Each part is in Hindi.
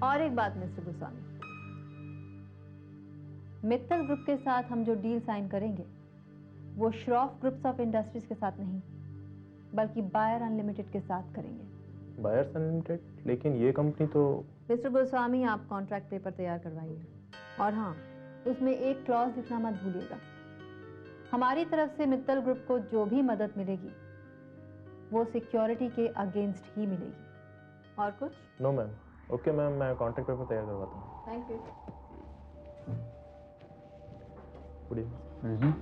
और एक बात मिस्टर गोस्वामी, मित्तल ग्रुप के साथ हम जो डील साइन करेंगे वो श्रॉफ ग्रुप्स ऑफ इंडस्ट्रीज के साथ नहीं, बल्कि बायर अनलिमिटेड के साथ करेंगे। Buyers unlimited? लेकिन ये कंपनी तो। मिस्टर गोस्वामी, आप कॉन्ट्रैक्ट पेपर तैयार करवाइए, और हाँ, उसमें एक क्लॉज लिखना मत भूलिएगा। हमारी तरफ से मित्तल ग्रुप को जो भी मदद मिलेगी वो सिक्योरिटी के अगेंस्ट ही मिलेगी। और कुछ? No ma'am. ओके मैम, मैं कॉन्ट्रैक्ट पेपर तैयार करवाता हूँ। Thank you. Good evening.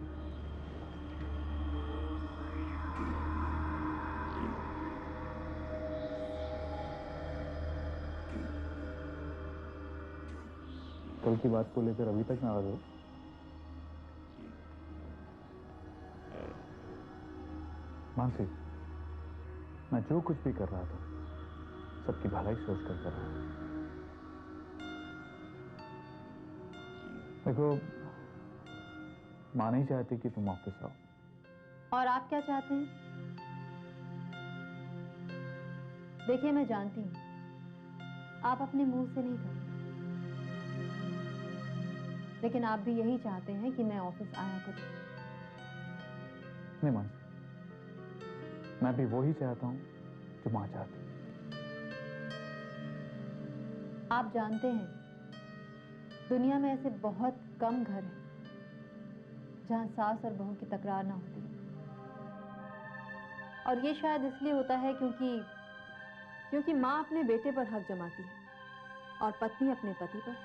कल की बात को लेकर अभी तक नाराज हो? मानसी, मैं जो कुछ भी कर रहा था सबकी भलाई सोच कर रहा हूं। देखो, मां नहीं चाहती कि तुम ऑफिस आओ। और आप क्या चाहते हैं? देखिए, मैं जानती हूं आप अपने मुंह से नहीं करेंगे, लेकिन आप भी यही चाहते हैं कि मैं ऑफिस आया करूं। नहीं मानसी, मैं भी वही चाहता हूं जो मां चाहती। आप जानते हैं दुनिया में ऐसे बहुत कम घर हैं जहां सास और बहू की तकरार ना होती है। और ये शायद इसलिए होता है क्योंकि माँ अपने बेटे पर हक जमाती है और पत्नी अपने पति पर।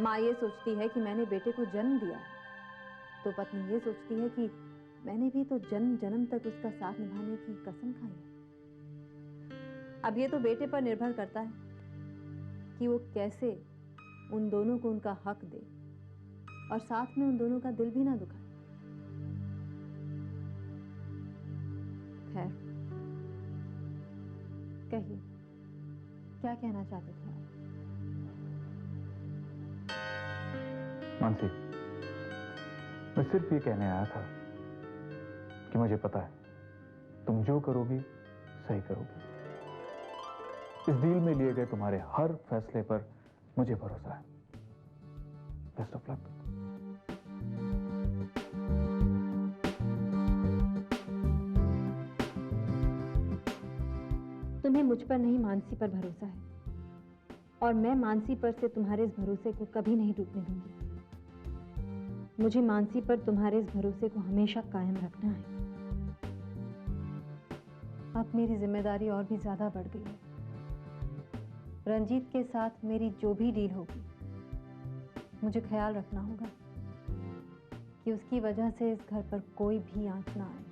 माँ ये सोचती है कि मैंने बेटे को जन्म दिया है, तो पत्नी ये सोचती है कि मैंने भी तो जन्म जन्म तक उसका साथ निभाने की कसम खाई है। अब ये तो बेटे पर निर्भर करता है कि वो कैसे उन दोनों को उनका हक दे और साथ में उन दोनों का दिल भी ना दुखाए। खैर, कहिए, क्या कहना चाहते थे आप? मानसी, मैं सिर्फ ये कहने आया था कि मुझे पता है तुम जो करोगी सही करोगी। इस डील में लिए गए तुम्हारे हर फैसले पर मुझे भरोसा है। Best of luck. तुम्हें मुझ पर नहीं, मानसी पर भरोसा है, और मैं मानसी पर से तुम्हारे इस भरोसे को कभी नहीं टूटने दूंगी। मुझे मानसी पर तुम्हारे इस भरोसे को हमेशा कायम रखना है। अब मेरी जिम्मेदारी और भी ज्यादा बढ़ गई है। रंजीत के साथ मेरी जो भी डील होगी, मुझे ख्याल रखना होगा कि उसकी वजह से इस घर पर कोई भी आंच ना आए।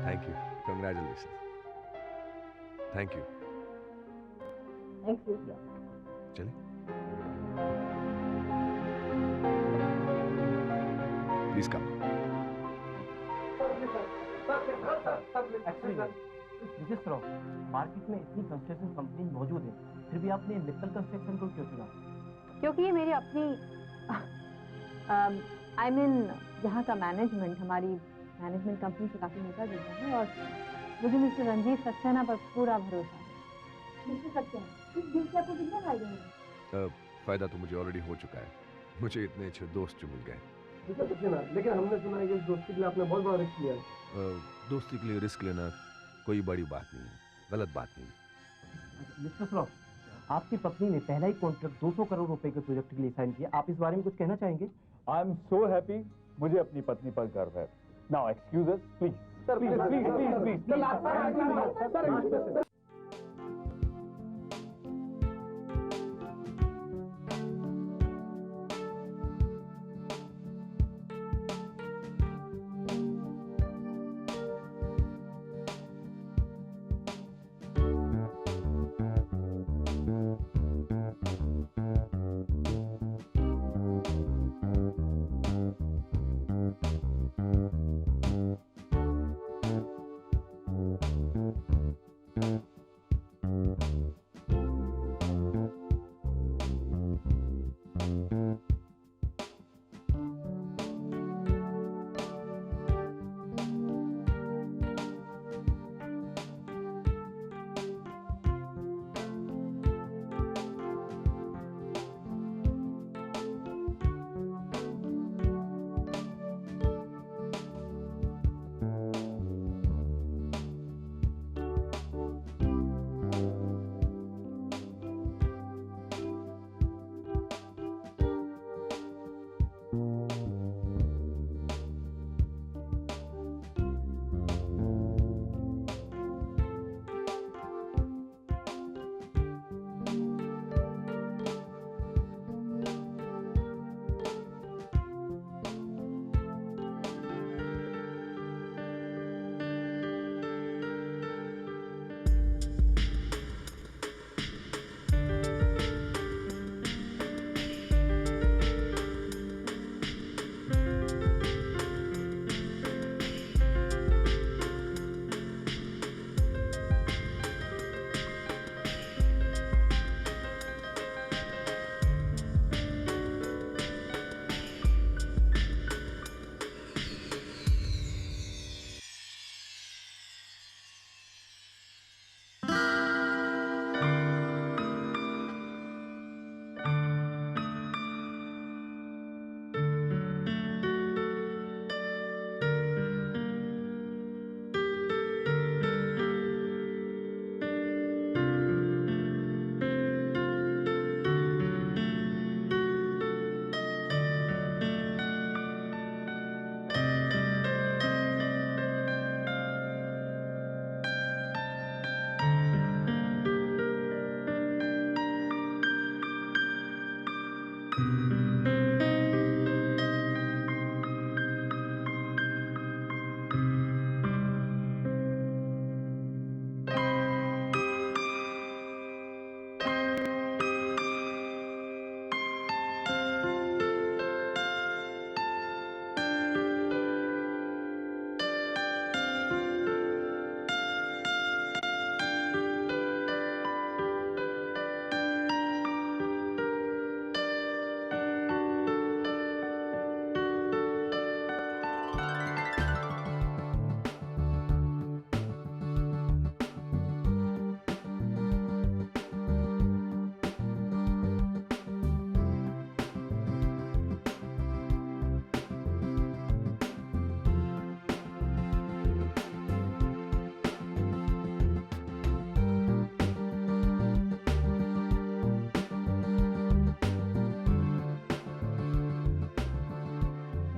Thank you, congratulation. Thank you. Excuse me. चलिए, please come. Missus Shroff, market में इतनी कंस्ट्रक्शन कंपनी मौजूद है, फिर भी आपने मित्तल कंस्ट्रक्शन को क्यों चुना? क्योंकि ये मेरी अपनी आई मीन यहाँ का मैनेजमेंट हमारी मैनेजमेंट कंपनी से काफी मिलता जुलता है, और मुझे मिस्टर रंजीत सक्सेना पर पूरा भरोसा है। मिस्टर सक्सेना, इस डील से आपको कितना फायदा है? फायदा तो मुझे ऑलरेडी हो चुका है। मुझे इतने अच्छे दोस्त जो मिल गए। लेकिन हमने सुना है कि इस दोस्ती के लिए आपने बहुत बड़ा रिस्क लिया है। दोस्ती के लिए रिस्क लेना कोई बड़ी बात नहीं है, गलत बात नहीं। मिस्टर श्रॉफ, आपकी पत्नी ने पहला ही कॉन्ट्रैक्ट 200 करोड़ रुपए के प्रोजेक्ट के लिए साइन किया। आप इस बारे में कुछ कहना चाहेंगे? I am so happy. मुझे अपनी पत्नी पर गर्व है। Now excuse us please. Sir please please please please.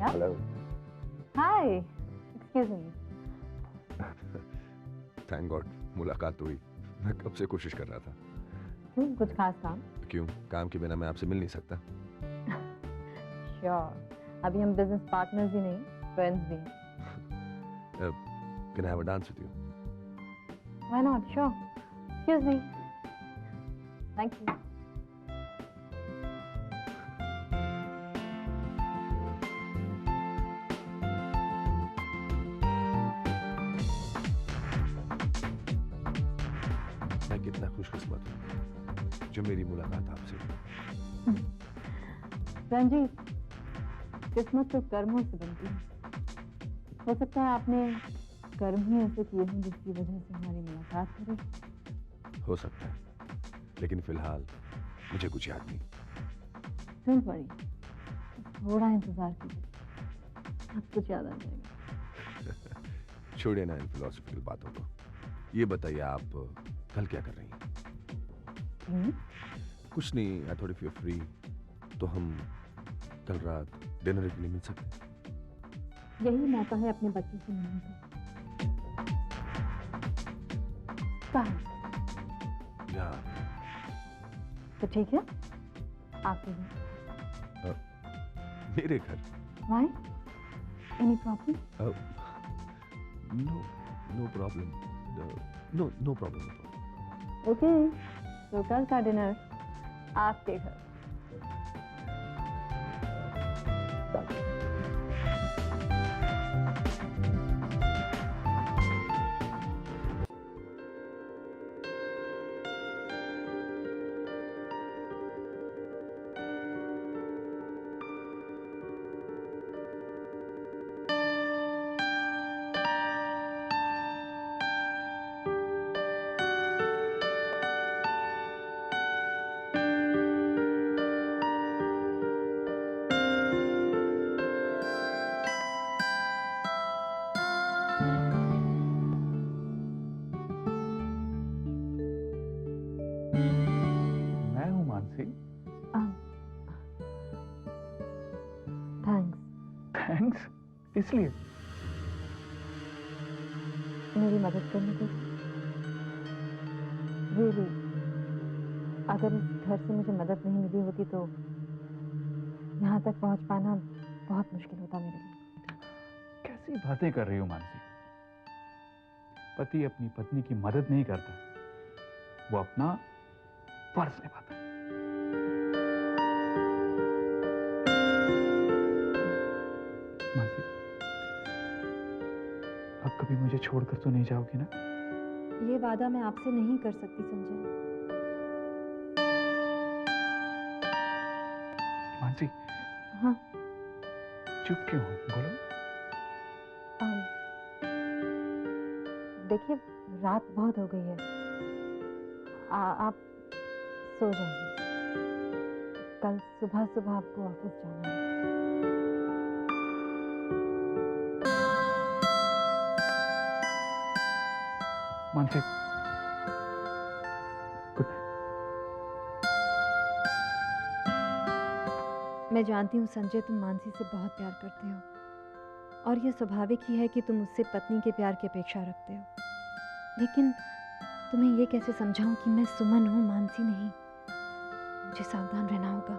Yeah? Hello Hi. Excuse me. Thank God मुलाकात हुई। मैं कब से कोशिश कर रहा था। क्यों, कुछ खास काम? क्यों, काम के बिना मैं आपसे मिल नहीं सकता। Sure. अभी हम बिजनेस पार्टनर्स ही नहीं, फ्रेंड्स भी हैं। Can I have a dance with you? Why not? Sure. Excuse me. Thank you. मैं कितना खुशकिस्मत हूँ जो मेरी मुलाकात आपसे हुई। रंजीत, किस्मत तो कर्मों से बनती है। हो सकता है आपने कर्म ही ऐसे किए हों जिसकी वजह से हमारी मुलाकात हो रही। हो सकता है, लेकिन फिलहाल मुझे कुछ याद नहीं। डोंट वरी, थोड़ा इंतजार कीजिए, अब कुछ याद आ जाएगा। छोड़िए ना इन फिलोसफिकल बातों को। ये बताइए आप कल क्या कर रही हैं? क्यों? कुछ नहीं, I thought if you free तो हम कल रात डिनर के लिए मिल सकते हैं। यही मौका है अपने बच्चों से मिलने का। कहाँ? यार तो ठीक है, आपके घर। मेरे घर? Why? Any problem? No problem, no problem. Okay. तो कल का डिनर आपके घर। मैं हूँ मानसी। थैंक्स। थैंक्स इसलिए? मेरी मदद करने के लिए। Really, अगर इस घर से मुझे मदद नहीं मिली होती तो यहाँ तक पहुँच पाना बहुत मुश्किल होता मेरे लिए। कैसी बातें कर रही हो मानसी? पति अपनी पत्नी की मदद नहीं करता, वो अपना फर्ज निभाता है। मानसी, अब कभी मुझे छोड़कर तो नहीं जाओगी ना? ये वादा मैं आपसे नहीं कर सकती संजय। मानसी। हाँ। चुप क्यों हो? बोलो। देखिए, रात बहुत हो गई है, आप सो जाइए। कल सुबह सुबह आपको ऑफिस जाना है। Mansi, good night. मैं जानती हूँ संजय, तुम मानसी से बहुत प्यार करते हो और ये स्वाभाविक ही है कि तुम उससे पत्नी के प्यार की अपेक्षा रखते हो। लेकिन तुम्हें ये कैसे समझाऊं कि मैं सुमन हूँ, मानसी नहीं। मुझे सावधान रहना होगा।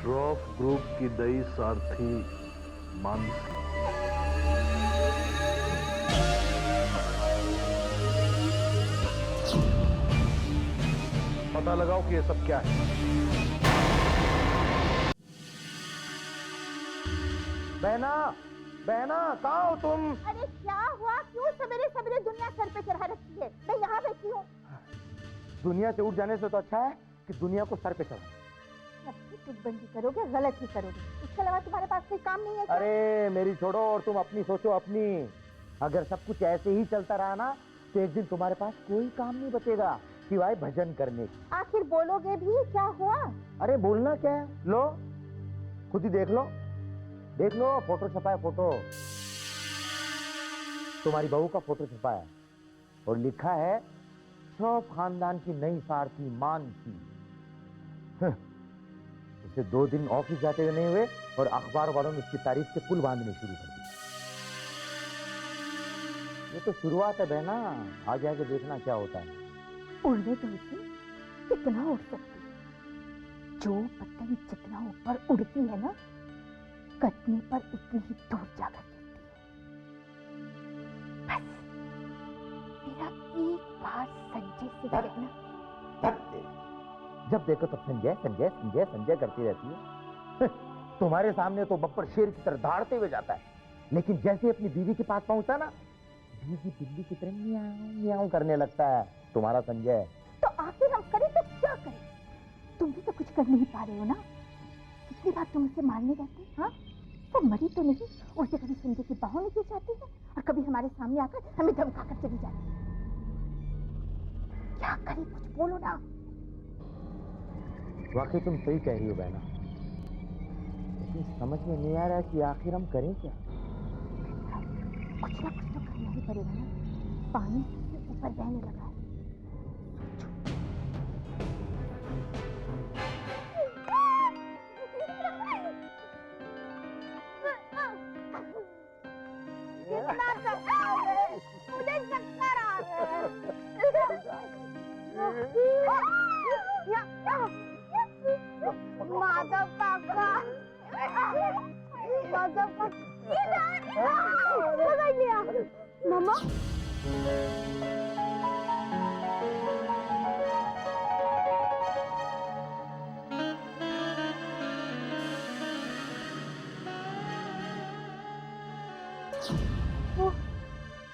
श्रॉफ ग्रुप की नई सारथी मानसी। पता लगाओ कि ये सब क्या है। बहना, बहना, कहाँ हो तुम? अरे क्या हुआ? क्यों सवेरे सवेरे दुनिया सर पे चढ़ा रखी है? मैं यहाँ बैठी हूँ। दुनिया से उठ जाने से तो अच्छा है कि दुनिया को सर पे चढ़ा। सबकी टुकबंदी करोगे, गलत ही करोगे। इसके अलावा तुम्हारे पास कोई काम नहीं है क्या? अरे मेरी छोड़ो और तुम अपनी सोचो अपनी। अगर सब कुछ ऐसे ही चलता रहा ना तो एक दिन तुम्हारे पास कोई काम नहीं बचेगा सिवाय भजन करने की। आखिर बोलोगे भी? क्या हुआ? अरे बोलना क्या है, लो खुद ही देख लो। देख लो, फोटो छपा है, फोटो तुम्हारी बहू का फोटो छपा है और लिखा है श्रॉफ खानदान की नई सारथी मानसी। उसे 2 दिन ऑफिस जाते हुए नहीं हुए और अखबार वालों ने उसकी तारीफ से पुल बांधने शुरू कर दी। ये तो शुरुआत है बहना, आगे आगे देखना क्या होता है। उड़ने तो उसे कितना उड़ सकती है। जो पतंग जितना ऊपर उड़ती है ना, कटने पर उतनी ही दूर जाकर गिरती है। बस मेरा एक बार संजय से कहना। जब देखो तब संजय संजय संजय संजय करती रहती है। तुम्हारे सामने तो बब्बर शेर की तरह दहाड़ते हुए जाता है, लेकिन जैसे ही अपनी बीवी के पास पहुंचता ना, बीवी बिल्ली की तरह म्याऊं म्याऊं करने लगता है तुम्हारा संजय। तो आखिर हम करें तो क्या करें? तुम भी तो कुछ कर नहीं पा रहे हो ना। कितनी बार तुम उसे मारने जाते हैं? हाँ, तो मरी तो नहीं, उल्टे कभी संजय की बाहों में गिर जाती है और कभी हमारे सामने आकर हमें धमकाकर चली जाती है। क्या करें, कुछ बोलो ना। वाकई तुम सही कह रही हो बहना, लेकिन समझ में नहीं आ रहा कि आखिर हम करें क्या। कुछ ना कुछ तो करना ही पड़ेगा ना। पानी से ऊपर बहने लगा है। कितना सताओगे? मुझे चक्कर आ रहे हैं। माधव काका, माधव काका, पकड़ लिया। मामा,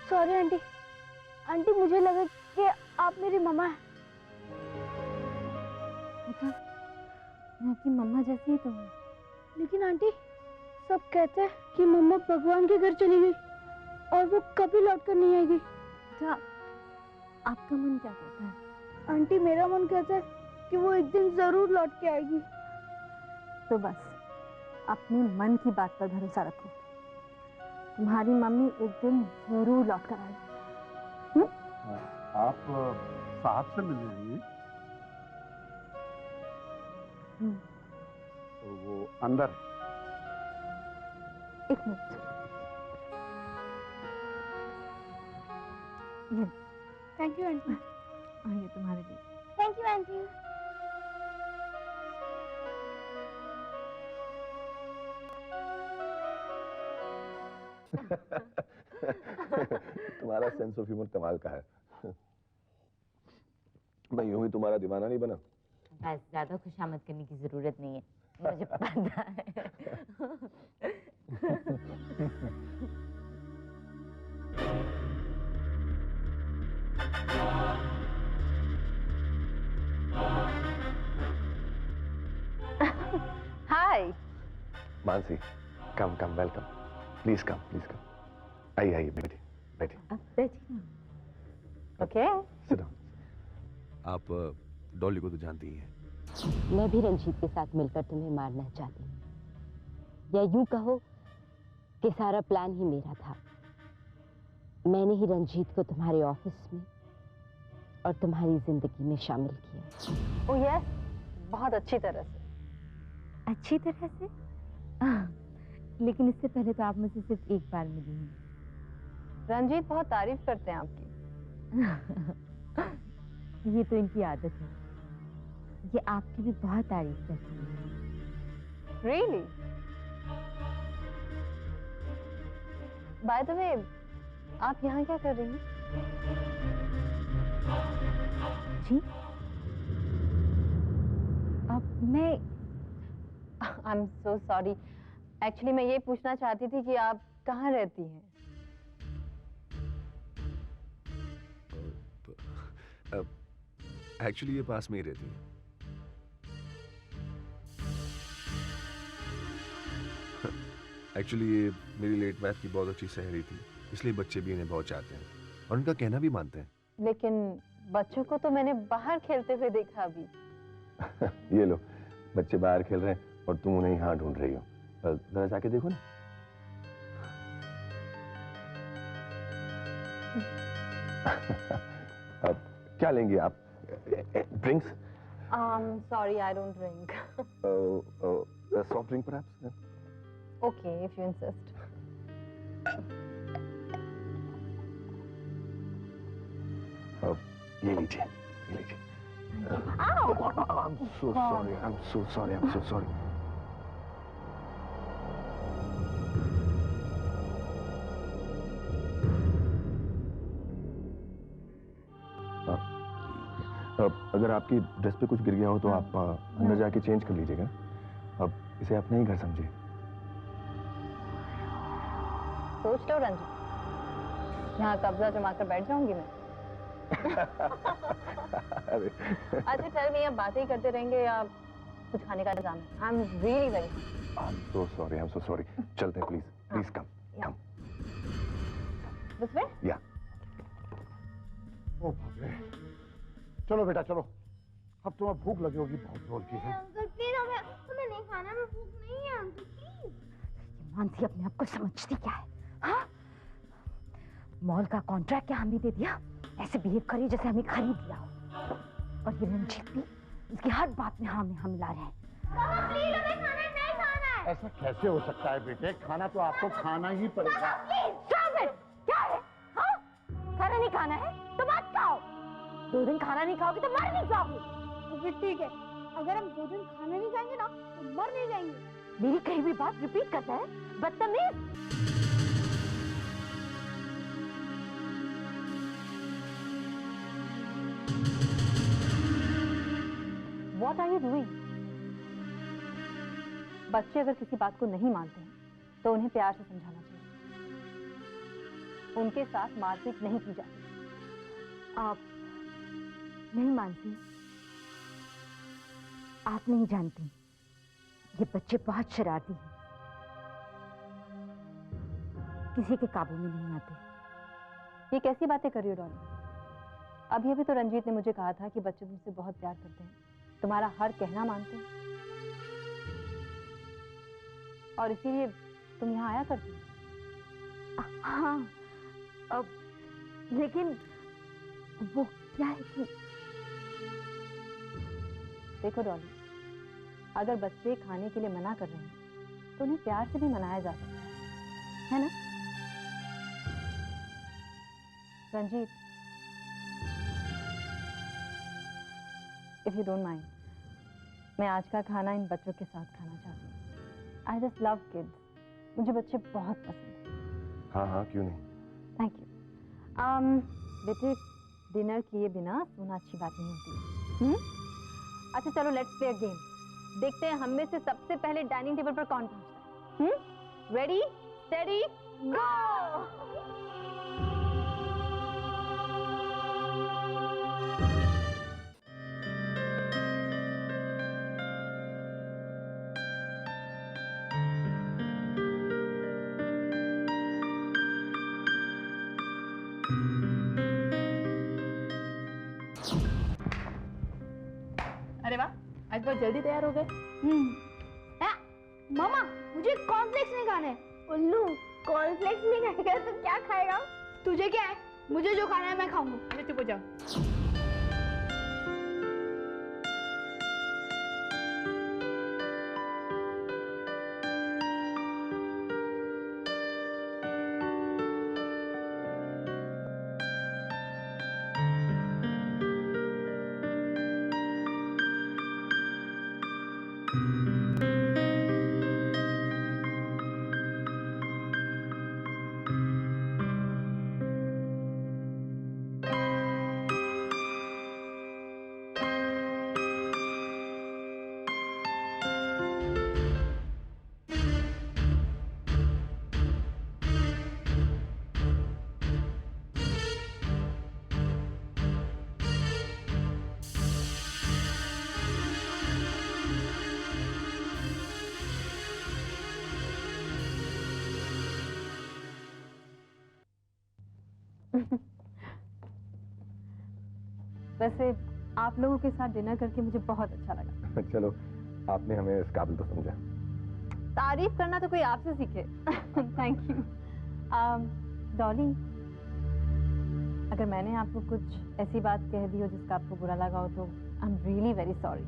सॉरी आंटी। आंटी मुझे लगा कि आप मेरी मम्मा हैं। बेटा, मैं आपकी मम्मा जैसी ही तो हूँ। लेकिन आंटी, सब कहते हैं कि मम्मा भगवान के घर चली गई और वो कभी लौट कर नहीं आएगी। बेटा, आपका मन क्या कहता है? आंटी, मेरा मन कहता है कि वो एक दिन जरूर लौट के आएगी। तो बस अपने मन की बात पर भरोसा रखो। तुम्हारी मम्मी एक दिन जरूर लौट कर आएगी। आप साहब से मिल रही हैं? तो वो अंदर है। एक मिनट, ये थैंक यू आंटी। ये तुम्हारे लिए। Thank you aunty. तुम्हारा सेंस ऑफ ह्यूमर कमाल का है। मैं यूं ही तुम्हारा दीवाना नहीं बना। बस ज्यादा खुशामद करने की जरूरत नहीं है, मुझे पता है। Hi Mansi, come come, welcome, please come, please come. आइए आइए, बैठिए बैठिए। अब बैठिए ना। ओके। Sit down. आप डॉली को तो जानती ही हैं। मैं भी रंजीत के साथ मिलकर तुम्हें मारना चाहती हूँ, या यूं कहो कि सारा प्लान ही मेरा था। मैंने ही रंजीत को तुम्हारे ऑफिस में और तुम्हारी जिंदगी में शामिल किया। ओह यस, बहुत अच्छी तरह से। अच्छी तरह से? लेकिन इससे पहले तो आप मुझसे सिर्फ एक बार मिली हैं। रंजीत बहुत तारीफ करते हैं आपकी। ये तो इनकी आदत है, ये आपकी भी बहुत तारीफ करती है। Really? By the way, आप यहाँ क्या कर रही हैं? जी? अब मैं I'm so sorry. Actually मैं ये पूछना चाहती थी कि आप कहाँ रहती हैं? एक्चुअली ये पास में ही रहती है। एक्चुअली ये मेरी लेट मैथ की बहुत अच्छी सहेली थी, इसलिए बच्चे भी इन्हें बहुत चाहते हैं और उनका कहना भी मानते हैं। लेकिन बच्चों को तो मैंने बाहर खेलते हुए देखा अभी। ये लो, बच्चे बाहर खेल रहे हैं और तुम उन्हें यहाँ ढूंढ रही हो। जरा जाके देखो ना। अब क्या लेंगे आप? Drinks? Sorry, I don't drink. Soft drink perhaps? Okay, if you insist. ये लीजिए, ये लीजिए। I'm so sorry, I'm so sorry, I'm so sorry. अगर आपकी ड्रेस पे कुछ गिर गया हो तो आप अंदर जाके चेंज कर लीजिएगा। अब इसे अपने ही घर समझिए। सोच लो रंजू, यहाँ कब्जा जमा कर बैठ जाऊंगी मैं। अच्छा टेल मी, अब बातें ही करते रहेंगे या कुछ खाने का इंतजाम है? I am really very I am so sorry. चलते हैं, प्लीज कम। This way? या। ओ बाप रे। चलो बेटा चलो, अब तुम्हें भूख लगी होगी बहुत जोर की है। अंकल प्लीज हमें नहीं खाना, हमें भूख नहीं है अंकल प्लीज। मानसी अपने आप को समझती क्या है? हाँ, मॉल का कॉन्ट्रैक्ट क्या हमें दे दिया? ऐसे बिहेव करिए जैसे हमें खरीद लिया हो। और ये रंजीत भी उसकी हर बात में हाँ मिला रहे हैं। मामा प्लीज हमें खाना नहीं खाना है। ऐसा कैसे हो सकता है बेटे? खाना तो आपको खाना ही पड़ेगा। क्या है? हाँ, खाना नहीं खाना है तो मत खाओ। 2 दिन खाना नहीं खाओगे तो मर नहीं जाओगे। तो फिर ठीक है, अगर हम 2 दिन खाना नहीं खाएंगे ना तो मर नहीं जाएंगे। मेरी कही हुई बात रिपीट करता है, बदतमीज। What are you doing? बच्चे अगर किसी बात को नहीं मानते हैं तो उन्हें प्यार से समझाना चाहिए। उनके साथ मारपीट नहीं की जाती। आप नहीं मानती, आप नहीं जानती, ये बच्चे बहुत शरारती हैं, किसी के काबू में नहीं आते। ये कैसी बातें कर रही हो डॉली? अभी अभी तो रंजीत ने मुझे कहा था कि बच्चे तुमसे बहुत प्यार करते हैं, तुम्हारा हर कहना मानते हैं और इसीलिए तुम यहाँ आया करती हो। हाँ, अब लेकिन वो क्या है कि देखो डॉली, अगर बच्चे खाने के लिए मना कर रहे हैं तो उन्हें प्यार से भी मनाया जा सकता है ना? Ranjit, if you don't mind, मैं आज का खाना इन बच्चों के साथ खाना चाहती हूँ। आई जस्ट लव किड्स, मुझे बच्चे बहुत पसंद हैं। हाँ हाँ, क्यों नहीं। Thank you. बेटे, डिनर किए बिना सोना अच्छी बात नहीं होती है। अच्छा चलो, लेट्स प्ले अ गेम। देखते हैं हम में से सबसे पहले डाइनिंग टेबल पर कौन पहुंचता है। रेडी स्टेडी गो। अरे वाह, आज बहुत जल्दी तैयार हो गए। मामा मुझे कॉर्नफ्लेक्स नहीं खाने। उल्लू, कॉर्नफ्लेक्स नहीं खाएगा तो क्या खाएगा? तुझे क्या है? मुझे जो खाना है मैं खाऊंगा। अरे चुप हो जाओ। वैसे आप लोगों के साथ डिनर करके मुझे बहुत अच्छा लगा। चलो, आपने हमें इस काबिल तो समझा। तारीफ करना तो कोई आपसे सीखे। Thank you. डॉली, अगर मैंने आपको कुछ ऐसी बात कह दी हो जिसका आपको बुरा लगा हो तो I am really very sorry.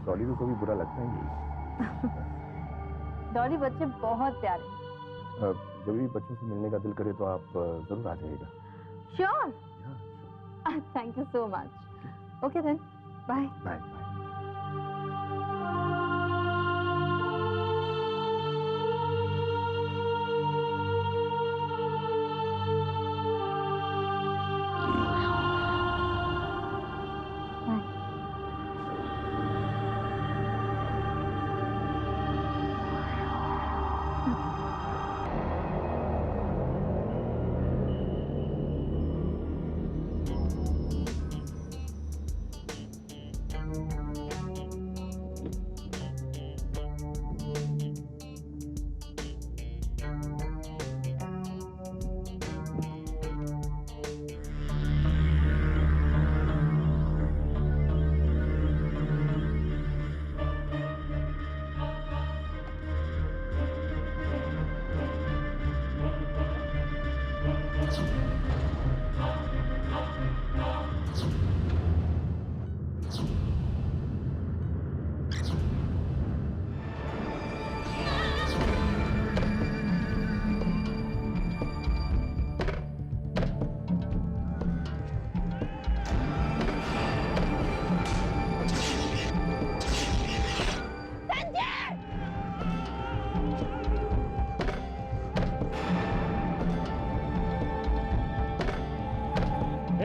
Dolly को कभी बुरा लगता ही नहीं। डॉली बच्चे बहुत प्यारे हैं। जब भी बच्चों से मिलने का दिल करे तो आप जरूर आ जाइएगा। Sure. Thank you so much. Okay then, bye bye.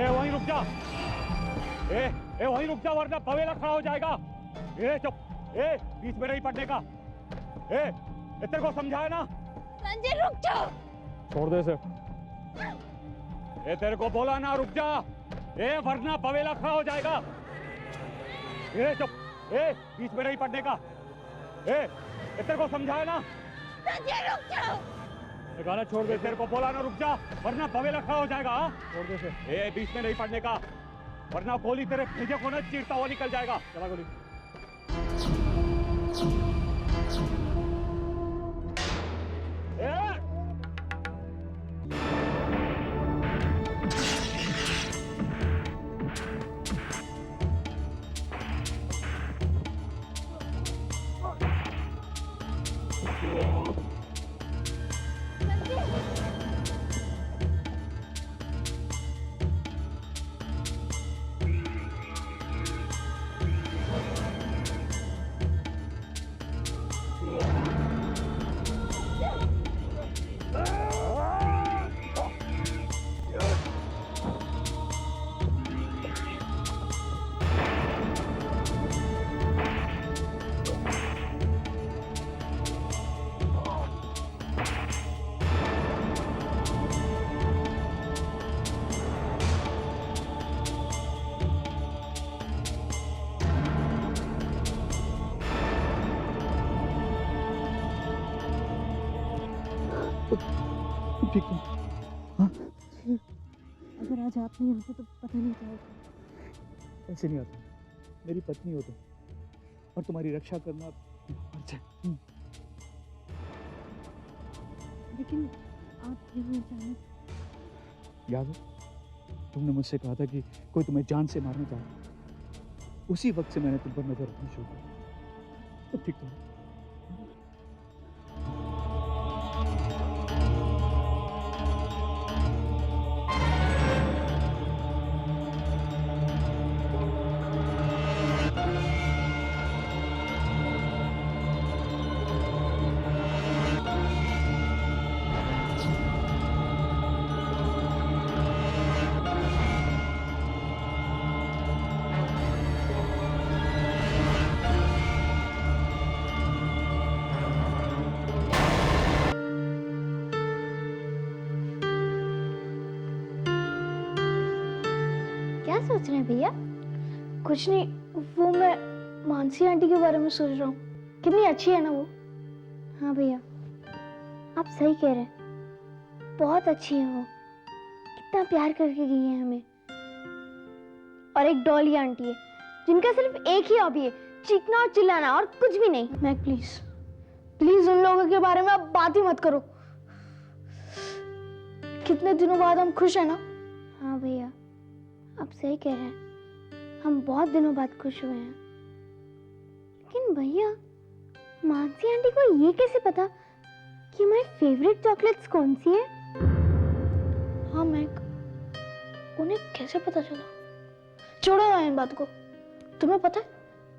वहीं रुक जा। वहीं रुक जा वरना पवेला खड़ा हो जाएगा। चुप। बीच में नहीं पड़ने का। तेरे को समझाया ना। संजय रुक जाओ। छोड़ दे इसे। तेरे को बोला ना रुक जा। वरना पवेला खड़ा हो जाएगा। चुप। बीच में नहीं पड़ने का। तेरे को समझाया ना। संजय रुक जाओ। गाना छोड़ दे। तेरे को बोला ना रुक जा वरना पवेला खड़ा हो जाएगा। छोड़ दे इसे। बीच में नहीं पड़ने का वरना गोली तेरे भेजे को ना चीरता हुआ निकल जाएगा। चला गोली। ठीक है। हाँ? अगर आज आप नहीं होते तो पता नहीं क्या होता। ऐसे नहीं होता। मेरी पत्नी हो तुम और तुम्हारी रक्षा करना फर्ज है। लेकिन आप यहाँ अचानक। याद है तुमने मुझसे कहा था कि कोई तुम्हें जान से मारना चाहता। उसी वक्त से मैंने तुम पर नजर रखनी शुरू की। ठीक है। क्या सोच रहे हैं भैया? कुछ नहीं, वो मैं मानसी आंटी के बारे में सोच रहा हूँ। कितनी अच्छी है ना वो। हाँ भैया आप सही कह रहे हैं, बहुत अच्छी है वो। कितना प्यार करके गई है हमें। और एक डॉली आंटी है जिनका सिर्फ एक ही हॉबी है, चीखना और चिल्लाना और कुछ भी नहीं। मैक प्लीज प्लीज उन लोगों के बारे में अब बात ही मत करो। कितने दिनों बाद हम खुश है ना। हाँ भैया, आप सही कह रहे हैं, हम बहुत दिनों बाद खुश हुए हैं। लेकिन भैया, मानसी आंटी को ये कैसे पता कि हमारी फेवरेट चॉकलेट्स कौन सी है? हाँ मैक, उन्हें कैसे पता चला? छोड़ो ना इन बात को। तुम्हें पता है,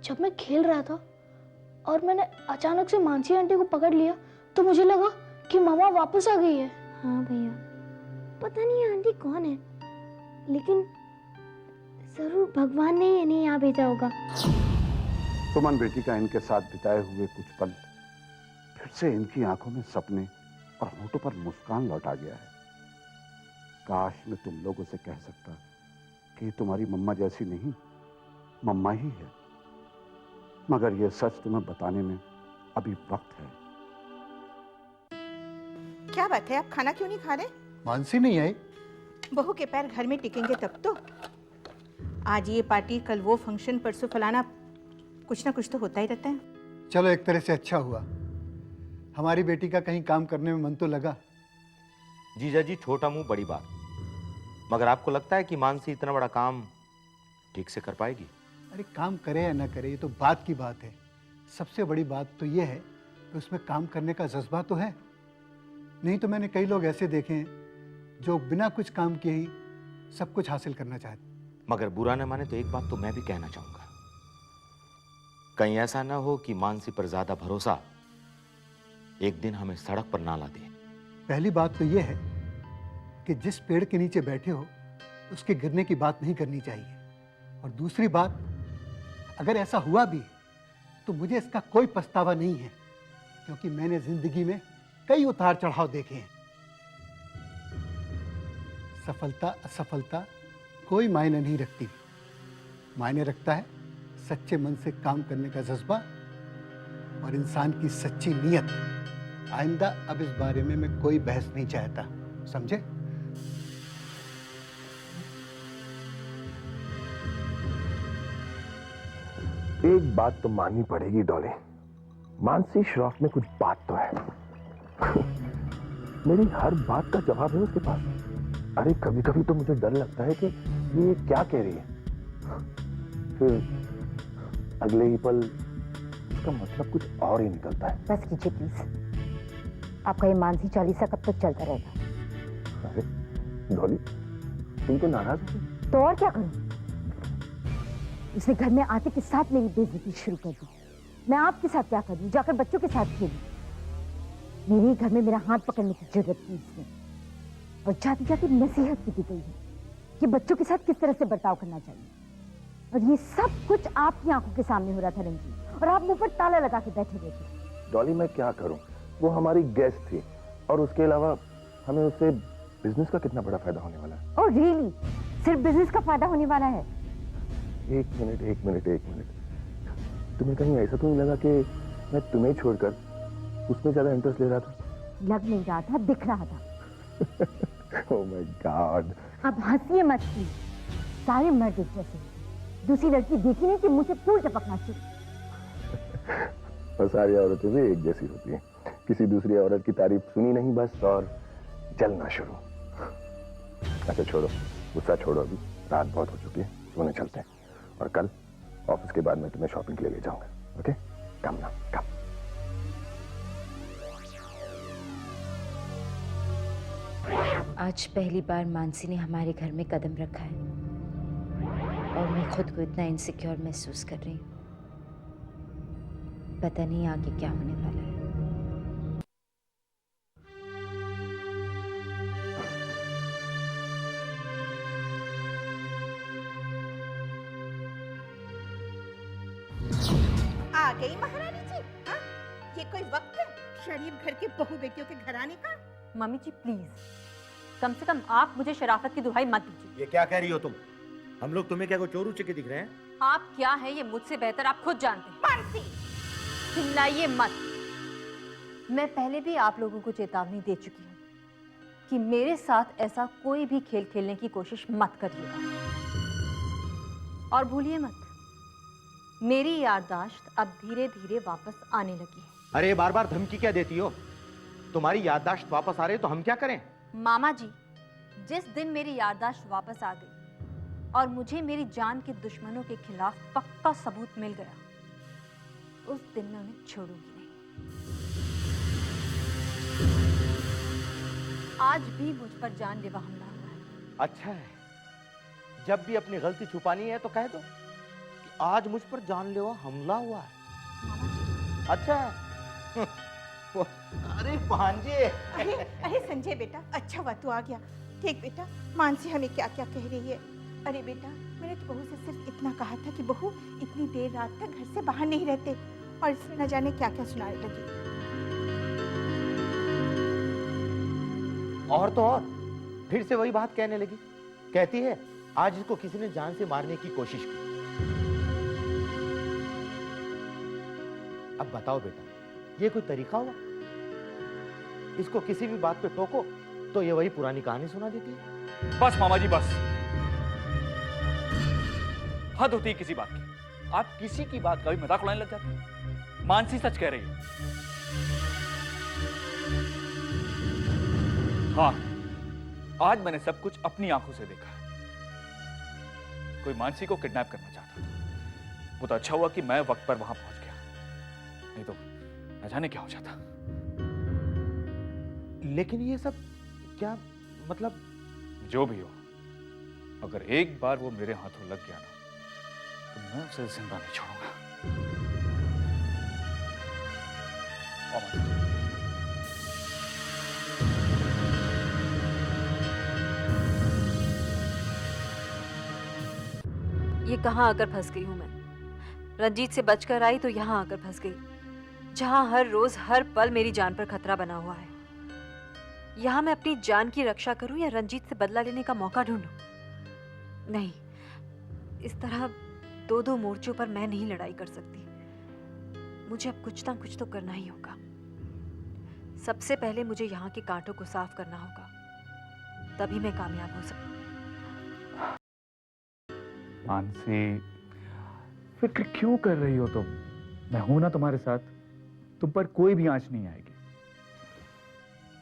जब मैं खेल रहा था और मैंने अचानक से मानसी आंटी को पकड़ लिया तो मुझे लगा कि मामा वापस आ गई है। हाँ भैया, पता नहीं आंटी कौन है, लेकिन जरूर भगवान ने इन्हें यहाँ भेजा होगा। सुमन बेटी का इनके साथ बिताए हुए कुछ पल फिर से इनकी आंखों में सपने और होठों पर मुस्कान लौट आ गया है। काश मैं तुम लोगों से कह सकता कि तुम्हारी मम्मा जैसी नहीं, मम्मा ही है, मगर यह सच तुम्हें बताने में अभी वक्त है। क्या बात है, आप खाना क्यों नहीं खा रहे? मानसी नहीं आई? बहू के पैर घर में टिकेंगे तब तो। आज ये पार्टी, कल वो फंक्शन, परसों फलाना, कुछ ना कुछ तो होता ही रहता है। चलो एक तरह से अच्छा हुआ, हमारी बेटी का कहीं काम करने में मन तो लगा। जीजा जी, छोटा मुंह बड़ी बात, मगर आपको लगता है कि मानसी इतना बड़ा काम ठीक से कर पाएगी? अरे काम करे या ना करे, ये तो बात की बात है। सबसे बड़ी बात तो ये है कि उसमें काम करने का जज्बा तो है। नहीं तो मैंने कई लोग ऐसे देखे हैं जो बिना कुछ काम किए ही सब कुछ हासिल करना चाहते। मगर बुरा न माने तो एक बात तो मैं भी कहना चाहूंगा, कहीं ऐसा ना हो कि मानसी पर ज्यादा भरोसा एक दिन हमें सड़क पर ना ला दे। पहली बात तो ये है कि जिस पेड़ के नीचे बैठे हो उसके गिरने की बात नहीं करनी चाहिए। और दूसरी बात, अगर ऐसा हुआ भी तो मुझे इसका कोई पछतावा नहीं है, क्योंकि मैंने जिंदगी में कई उतार चढ़ाव देखे हैं। सफलता असफलता कोई मायने नहीं रखती, मायने रखता है सच्चे मन से काम करने का जज्बा और इंसान की सच्ची नीयत। आइंदा अब इस बारे में मैं कोई बहस नहीं चाहता, समझे? एक बात तो माननी पड़ेगी डॉली, मानसी श्रॉफ में कुछ बात तो है। मेरी हर बात का जवाब है उसके पास। अरे कभी कभी तो मुझे डर लगता है कि ये क्या कह रही है, फिर अगले ही पल इसका मतलब कुछ और ही निकलता है। बस कीजिए प्लीज, आपका ये मानसी चालीसा कब तक चलता रहेगा? अरे डॉली, तुम तो नाराज हो गई। तो और क्या करूं? उसने घर में आते के साथ मेरी बेइज्जती शुरू कर दी। मैं आपके साथ क्या करूं? जाकर बच्चों के साथ खेलूं। मेरे ही घर में मेरा हाथ पकड़ने की जरूरत थी इसने, और जाती जाती नसीहत भी दी गई है कि बच्चों के साथ किस तरह से बर्ताव करना चाहिए। और ये सब कुछ आपकी आंखों के सामने हो रहा था रंजीत, और आप मुंह पर ताला लगा के बैठे हुए थे। डॉली मैं क्या करूं, वो हमारी गेस्ट थी, और उसके अलावा हमें उससे बिजनेस का कितना बड़ा फायदा होने वाला है। Oh really? सिर्फ बिजनेस का फायदा होने वाला है? एक मिनट, तुम्हें कहीं ऐसा तो नहीं लगा कि मैं तुम्हें छोड़कर उसमें ज्यादा इंटरेस्ट ले रहा था? लग नहीं रहा था, दिख रहा था। Oh my God. अब हंसिए मत प्लीज, सारे मर्द एक जैसे, दूसरी लड़की देखी नहीं कि मुंह से फूल टपकना शुरू। और सारी औरतें भी एक जैसी होती हैं, किसी दूसरी औरत की तारीफ सुनी नहीं बस और जलना शुरू। अच्छा छोड़ो, गुस्सा छोड़ो, अभी रात बहुत हो चुकी है, सोने चलते हैं, और कल ऑफिस के बाद मैं तुम्हें शॉपिंग के लिए ले जाऊंगा। ओके, कम ना कम। आज पहली बार मानसी ने हमारे घर में कदम रखा है, और मैं खुद को इतना इनसिक्योर महसूस कर रही हूँ। पता नहीं आगे क्या होने वाला है। आ गई महारानी जी। हाँ? ये कोई वक्त है शरीफ घर के बहू बेटियों के घर आने का? मम्मी जी प्लीज, कम से कम आप मुझे शराफत की दुहाई मत दीजिए। ये क्या कह रही हो तुम? हम लोग तुम्हें क्या कोई चोर उचके दिख रहे हैं? आप क्या है ये मुझसे बेहतर आप खुद जानते हैं। मानसी, चिल्लाइए मत। मैं पहले भी आप लोगों को चेतावनी दे चुकी हूँ कि मेरे साथ ऐसा कोई भी खेल खेलने की कोशिश मत करिएगा। और भूलिए मत, मेरी याददाश्त अब धीरे धीरे वापस आने लगी है। अरे बार बार धमकी क्या देती हो? तुम्हारी याददाश्त वापस आ रही है तो हम क्या करें? मामा जी, जिस दिन मेरी याददाश्त वापस आ गई और मुझे मेरी जान के दुश्मनों के खिलाफ पक्का सबूत मिल गया, उस दिन मैं उन्हें छोड़ूंगी नहीं। आज भी मुझ पर जानलेवा हमला हुआ है। अच्छा है, जब भी अपनी गलती छुपानी है तो कह दो कि आज मुझ पर जानलेवा हमला हुआ है। अच्छा है। अरे भांजे। अरे संजय बेटा, अच्छा हुआ तू आ गया। ठीक बेटा, मानसी हमें क्या क्या कह रही है। अरे बेटा, मैंने तो बहू से सिर्फ इतना कहा था कि बहू इतनी देर रात तक घर से बाहर नहीं रहते, और इसमें न जाने क्या क्या सुनाने लगी। और तो और फिर से वही बात कहने लगी। कहती है आज इसको किसी ने जान से मारने की कोशिश की। अब बताओ बेटा, ये कोई तरीका हुआ? इसको किसी भी बात पे टोको तो ये वही पुरानी कहानी सुना देती है। बस मामा जी बस, हद होती है किसी बात की। आप किसी की बात का भी मजाक उड़ाने लग जाते हैं। मानसी सच कह रही है। हाँ, आज मैंने सब कुछ अपनी आंखों से देखा है। कोई मानसी को किडनैप करना चाहता था। वो तो अच्छा हुआ कि मैं वक्त पर वहां पहुंच गया, नहीं तो न जाने क्या हो जाता। लेकिन ये सब क्या मतलब? जो भी हो, अगर एक बार वो मेरे हाथों लग गया ना, तो मैं उसे जिंदा नहीं छोड़ूंगा। ये कहाँ आकर फंस गई हूँ मैं? रंजीत से बचकर आई तो यहाँ आकर फंस गई, जहाँ हर रोज हर पल मेरी जान पर खतरा बना हुआ है। यहाँ मैं अपनी जान की रक्षा करूं या रंजीत से बदला लेने का मौका ढूंढूं? नहीं, इस तरह दो दो मोर्चों पर मैं नहीं लड़ाई कर सकती। मुझे अब कुछ ना कुछ तो करना ही होगा। सबसे पहले मुझे यहाँ के कांटों को साफ करना होगा, तभी मैं कामयाब हो सकती। मानसी, फिक्र क्यों कर रही हो तुम? मैं हूं ना तुम्हारे साथ, तुम पर कोई भी आंच नहीं आएगी।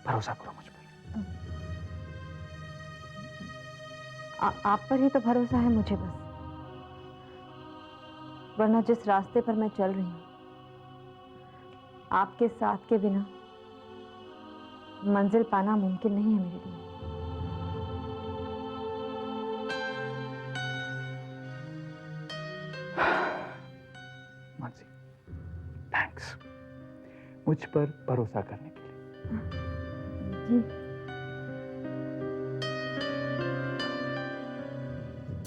भरोसा करो मुझ पर। आप पर ही तो भरोसा है मुझे बस, वरना जिस रास्ते पर मैं चल रही हूँ, आपके साथ के बिना मंजिल पाना मुमकिन नहीं है मेरे लिए। मानसी, थैंक्स मुझ पर भरोसा करने के लिए। जी,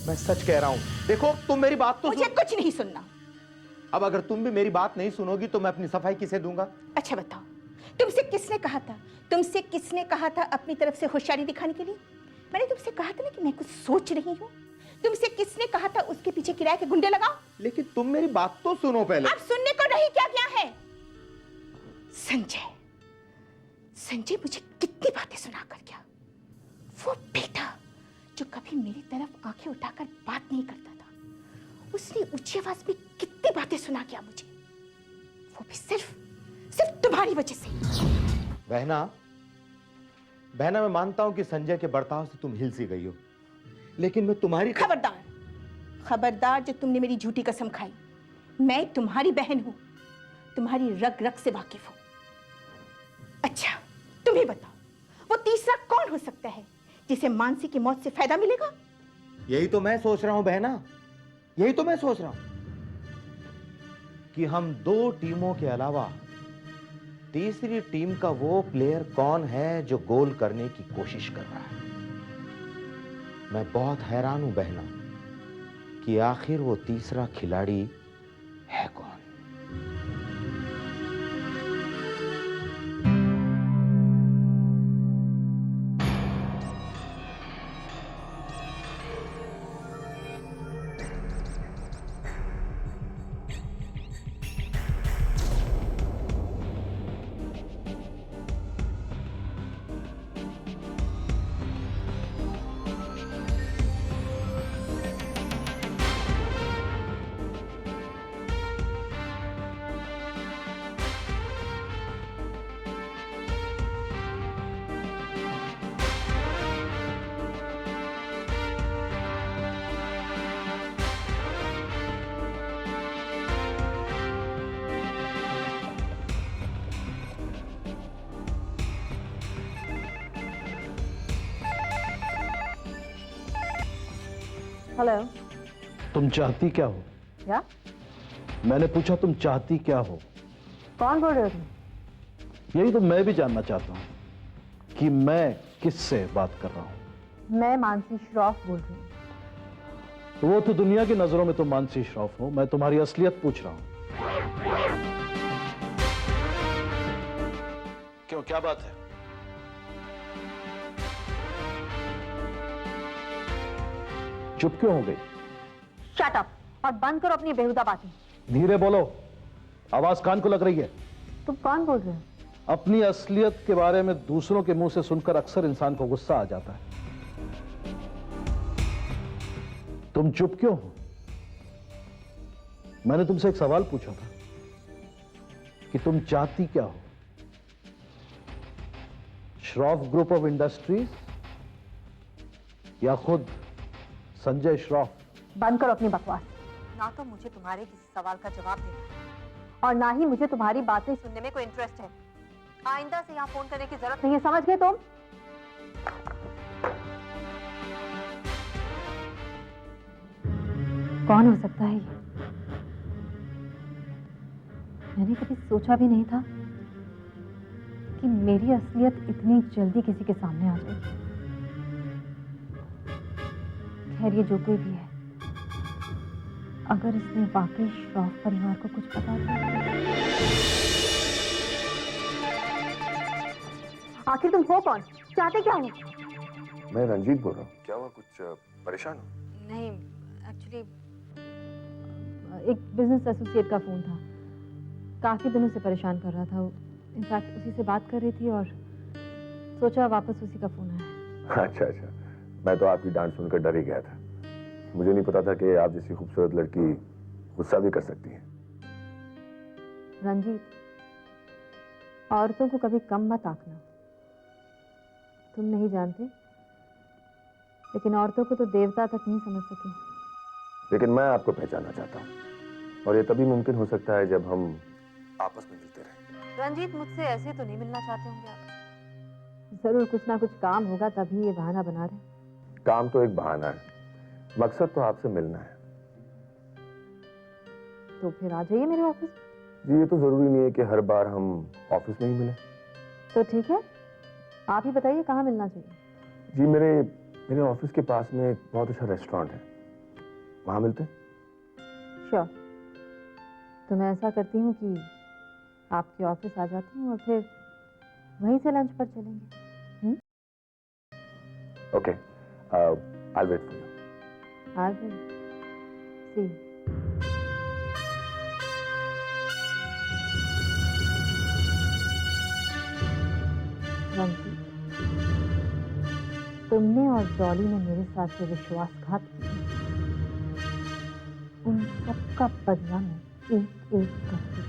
मैं सच कह रहा हूं। देखो, तुम मेरी बात तो मुझे कुछ नहीं सुनना। अब अगर तुम भी मेरी बात नहीं सुनोगी तो मैं अपनी सफाई किसे दूंगा? अच्छा बताओ, तुमसे किसने कहा था? तुमसे किसने कहा था अपनी तरफ से होशियारी दिखाने के लिए? मैंने तुमसे कहा था ना कि मैं कुछ सोच रही हूँ। तुमसे किसने कहा था उसके पीछे किराए के गुंडे लगाओ? लेकिन तुम मेरी बात तो सुनो पहले। अब सुनने को नहीं, क्या क्या है? संजय, संजय मुझे कितनी बातें सुना कर गया। वो बेटा जो कभी मेरी तरफ आंखें उठाकर बात नहीं करता था, उसने ऊंची आवाज में कितनी बातें सुना गया मुझे, वो भी सिर्फ तुम्हारी वजह से। बहना, मैं मानता हूं कि संजय के बर्ताव से तुम हिल सी गई हो, लेकिन मैं तुम्हारी खबरदार जो तुमने मेरी झूठी कसम खाई। मैं तुम्हारी बहन हूं, तुम्हारी रग रग से वाकिफ हूं। अच्छा, तुम ही बताओ, वो तीसरा कौन हो सकता है जिसे मानसी की मौत से फायदा मिलेगा? यही तो मैं सोच रहा हूं बहना, यही तो मैं सोच रहा हूं कि हम दो टीमों के अलावा तीसरी टीम का वो प्लेयर कौन है जो गोल करने की कोशिश कर रहा है। मैं बहुत हैरान हूं बहना कि आखिर वो तीसरा खिलाड़ी है कौन। हेलो। तुम चाहती क्या हो? क्या? मैंने पूछा तुम चाहती क्या हो? कौन बोल रहे हो तुम? यही तो मैं भी जानना चाहता हूं कि मैं किससे बात कर रहा हूं। मैं मानसी श्रॉफ बोल रही हूँ। वो तो दुनिया की नजरों में तो मानसी श्रॉफ हो, मैं तुम्हारी असलियत पूछ रहा हूं। क्यों, क्या बात है? चुप क्यों हो गई? शट अप और बंद करो अपनी बेहुदा बातें। धीरे बोलो, आवाज कान को लग रही है। तुम कौन बोल रहे हो? अपनी असलियत के बारे में दूसरों के मुंह से सुनकर अक्सर इंसान को गुस्सा आ जाता है। तुम चुप क्यों हो? मैंने तुमसे एक सवाल पूछा था कि तुम चाहती क्या हो? श्रॉफ ग्रुप ऑफ इंडस्ट्रीज या खुद संजय श्रॉफ? बंद करो अपनी बकवास। ना तो मुझे तुम्हारे किसी सवाल का जवाब देना है और ना ही मुझे तुम्हारी बातें सुनने में कोई इंटरेस्ट है। आइंदा से यहाँ फोन करने की जरूरत नहीं है, समझ गए तुम? कौन हो सकता है ये? मैंने कभी सोचा भी नहीं था कि मेरी असलियत इतनी जल्दी किसी के सामने आ जाएगी। खैर, ये जो कोई भी है, अगर इसने वाकई श्रॉफ परिवार को कुछ पता था। आखिर तुम हो कौन? चाहते क्या हो? मैं रंजीत बोल रहा हूँ। क्या हुआ, कुछ परेशान हो? नहीं, एक्चुअली एक बिजनेस एसोसिएट का फोन था। काफी दिनों से परेशान कर रहा था। इनफैक्ट उसी से बात कर रही थी और सोचा वापस उसी का फोन आया। अच्छा अच्छा, मैं तो आपकी डांट सुनकर डर ही गया था। मुझे नहीं पता था कि आप जैसी खूबसूरत लड़की गुस्सा भी कर सकती है। रंजीत, औरतों को कभी कम मत आंकना। तुम नहीं जानते, लेकिन औरतों को तो देवता तक नहीं समझ सके। लेकिन मैं आपको पहचानना चाहता हूँ, और ये तभी मुमकिन हो सकता है जब हम आपस में मिलते रहें। रंजीत, मुझसे ऐसे तो नहीं मिलना चाहते होंगे आप? जरूर कुछ ना कुछ काम होगा, तभी ये बहाना बना रहे। काम तो एक बहाना है, मकसद तो आपसे मिलना है। तो फिर आ जाइए मेरे ऑफिस। जी, ये तो जरूरी नहीं है कि हर बार हम ऑफिस में ही मिलें। तो ठीक है, आप ही बताइए कहाँ मिलना चाहिए। जी, मेरे ऑफिस के पास में एक बहुत अच्छा रेस्टोरेंट है, वहां मिलते हैं। श्योर। तो मैं ऐसा करती हूँ कि आपके ऑफिस आ जाती हूँ और फिर वहीं से लंच पर चलेंगे। Okay, I'll wait for you. I will. See you. Ranjit, तुमने और डॉली ने मेरे साथ जो विश्वासघात किया, उन सबका बदला मैं एक एक करके